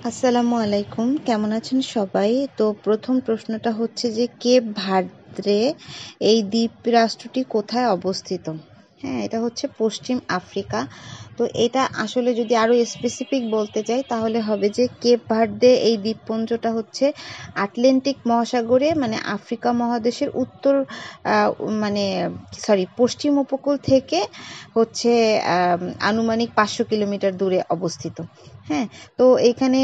আসসালামু আলাইকুম, কেমন আছেন সবাই? তো প্রথম প্রশ্নটা হচ্ছে যে কেপ ভার্দে এই দ্বীপ রাষ্ট্রটি কোথায় অবস্থিত? হ্যাঁ, এটা হচ্ছে পশ্চিম আফ্রিকা। তো এটা আসলে যদি আরো স্পেসিফিক বলতে চাই তাহলে হবে যে কেপ ভার্দে এই দ্বীপপুঞ্জটা হচ্ছে আটলান্টিক মহাসাগরে মানে আফ্রিকা মহাদেশের উত্তর পশ্চিম উপকূল থেকে হচ্ছে আনুমানিক 500 কিলোমিটার দূরে অবস্থিত। হ্যাঁ, তো এইখানে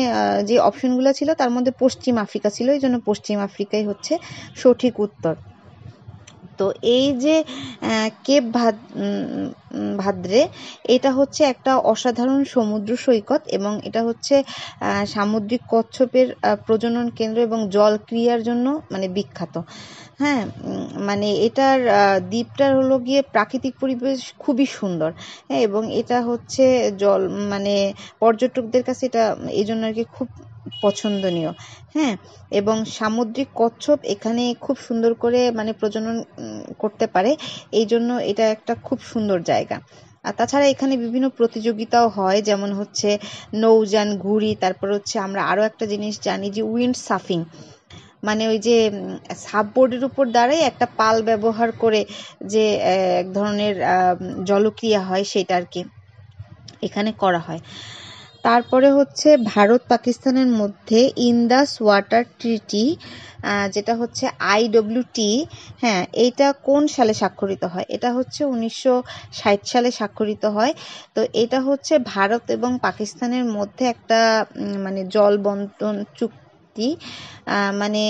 যে অপশনগুলো ছিল তার মধ্যে পশ্চিম আফ্রিকা ছিল, এই জন্য পশ্চিম আফ্রিকাই হচ্ছে সঠিক উত্তর। তো এই যে কেপ ভাদ্রে এটা হচ্ছে একটা অসাধারণ সমুদ্র সৈকত এবং এটা হচ্ছে সামুদ্রিক কচ্ছপের প্রজনন কেন্দ্র এবং জল ক্রিয়ার জন্য মানে বিখ্যাত। হ্যাঁ, মানে এটার দ্বীপটার হলো গিয়ে প্রাকৃতিক পরিবেশ খুবই সুন্দর। হ্যাঁ, এবং এটা হচ্ছে জল মানে পর্যটকদের কাছে এটা এই জন্য আর কি খুব পছন্দনীয়। হ্যাঁ, এবং সামুদ্রিক কচ্ছপ এখানে খুব সুন্দর করে মানে প্রজনন করতে পারে, এই জন্য এটা একটা খুব সুন্দর জায়গা। আর তাছাড়া এখানে বিভিন্ন প্রতিযোগিতাও হয়, যেমন হচ্ছে নৌযান ঘুড়ি, তারপর হচ্ছে আমরা আরো একটা জিনিস জানি যে উইন্ড সার্ফিং, মানে ওই যে সাববোর্ডের উপর দাঁড়ায় একটা পাল ব্যবহার করে যে এক ধরনের জলক্রিয়া হয় সেটা আর কি এখানে করা হয়। তারপরে হচ্ছে ভারত পাকিস্তানের মধ্যে ইন্দাস ওয়াটার ট্রিটি, যেটা হচ্ছে IWT। হ্যাঁ, এইটা কোন সালে স্বাক্ষরিত হয়? এটা হচ্ছে 1960 সালে স্বাক্ষরিত হয়। তো এটা হচ্ছে ভারত এবং পাকিস্তানের মধ্যে একটা মানে জল বন্টন চুক্তি। মানে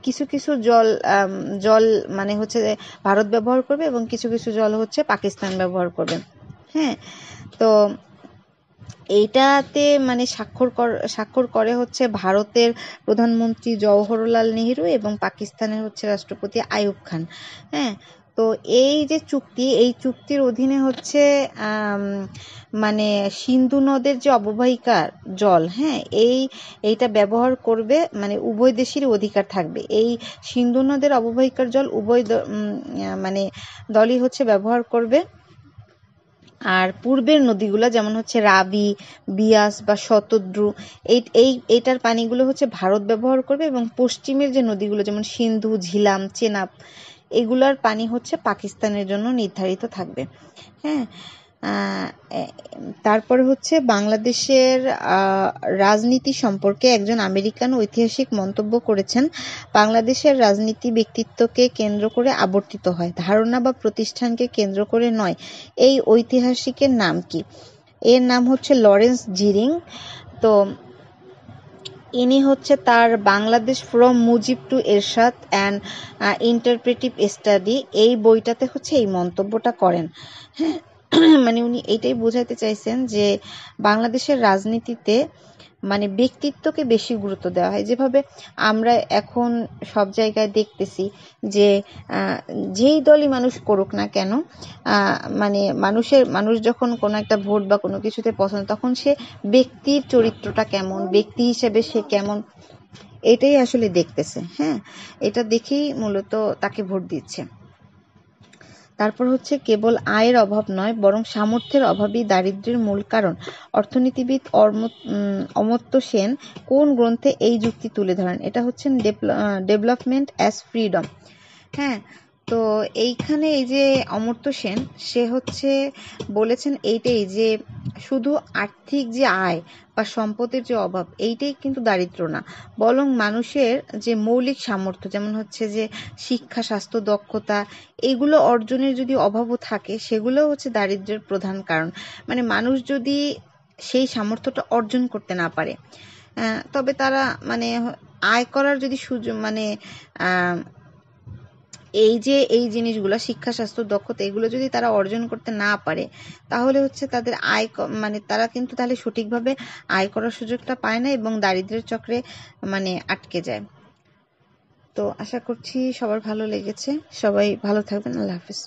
কিছু কিছু জল মানে হচ্ছে ভারত ব্যবহার করবে এবং কিছু কিছু জল হচ্ছে পাকিস্তান ব্যবহার করবে। হ্যাঁ, তো এইটাতে মানে স্বাক্ষর করে হচ্ছে ভারতের প্রধানমন্ত্রী জওহরলাল নেহেরু এবং পাকিস্তানের হচ্ছে রাষ্ট্রপতি আইয়ুব খান। হ্যাঁ, তো এই যে চুক্তি, এই চুক্তির অধীনে হচ্ছে মানে সিন্ধু নদের যে অববাহিকার জল, হ্যাঁ, এইটা ব্যবহার করবে মানে উভয় দেশেরই অধিকার থাকবে। এই সিন্ধু নদের অববাহিকার জল উভয় মানে দলই হচ্ছে ব্যবহার করবে। আর পূর্বের নদীগুলো যেমন হচ্ছে রাবি, বিয়াস বা শতদ্রু, এইটার পানিগুলো হচ্ছে ভারত ব্যবহার করবে এবং পশ্চিমের যে নদীগুলো যেমন সিন্ধু, ঝিলাম, চেনাব, এগুলার পানি হচ্ছে পাকিস্তানের জন্য নির্ধারিত থাকবে। হ্যাঁ, তারপরে হচ্ছে বাংলাদেশের রাজনীতি সম্পর্কে একজন আমেরিকান ঐতিহাসিক মন্তব্য করেছেন, বাংলাদেশের রাজনীতি ব্যক্তিত্বকে কেন্দ্র করে আবর্তিত হয়, ধারণা বা প্রতিষ্ঠানকে কেন্দ্র করে নয়। এই ঐতিহাসিকের নাম কি? এর নাম হচ্ছে লরেন্স জিরিং। তো ইনি হচ্ছে তার Bangladesh from Mujib to Ershad and interpretive study এই বইটাতে হচ্ছে এই মন্তব্যটা করেন। হ্যাঁ, মানে উনি এইটাই বোঝাতে চাইছেন যে বাংলাদেশের রাজনীতিতে মানে ব্যক্তিত্বকে বেশি গুরুত্ব দেওয়া হয়, যেভাবে আমরা এখন সব জায়গায় দেখতেছি যে যেই দলই মানুষ করুক না কেন, মানে মানুষ যখন কোনো একটা ভোট বা কোনো কিছুতে পছন্দ, তখন সে ব্যক্তির চরিত্রটা কেমন, ব্যক্তি হিসেবে সে কেমন, এটাই আসলে দেখতেছে। হ্যাঁ, এটা দেখেই মূলত তাকে ভোট দিচ্ছে। তারপর হচ্ছে কেবল আয়ের অভাব নয় বরং সামর্থ্যের অভাবই দারিদ্র্যের মূল কারণ। অর্থনীতিবিদ অমর্ত্য সেন কোন গ্রন্থে এই যুক্তি তুলে ধরেন? এটা হচ্ছে ডেভেলপমেন্ট অ্যাজ ফ্রিডম। হ্যাঁ, তো এইখানে এই যে অমর্ত্য সেন সে হচ্ছে বলেছেন এইটাই যে শুধু আর্থিক যে আয় বা সম্পদের যে অভাব এইটাই কিন্তু দারিদ্র না, বরং মানুষের যে মৌলিক সামর্থ্য, যেমন হচ্ছে যে শিক্ষা, স্বাস্থ্য, দক্ষতা, এইগুলো অর্জনের যদি অভাবও থাকে সেগুলো হচ্ছে দারিদ্র্যের প্রধান কারণ। মানে মানুষ যদি সেই সামর্থ্যটা অর্জন করতে না পারে, তবে তারা মানে আয় করার যদি সুযোগ মানে এই জিনিসগুলো শিক্ষা, স্বাস্থ্য, দক্ষতা এগুলো যদি তারা অর্জন করতে না পারে তাহলে হচ্ছে তাদের মানে তারা কিন্তু তাহলে সঠিকভাবে আয় করার সুযোগটা পায় না এবং দারিদ্র্যের চক্রে মানে আটকে যায়। তো আশা করছি সবার ভালো লেগেছে, সবাই ভালো থাকবেন। আল্লাহ হাফেজ।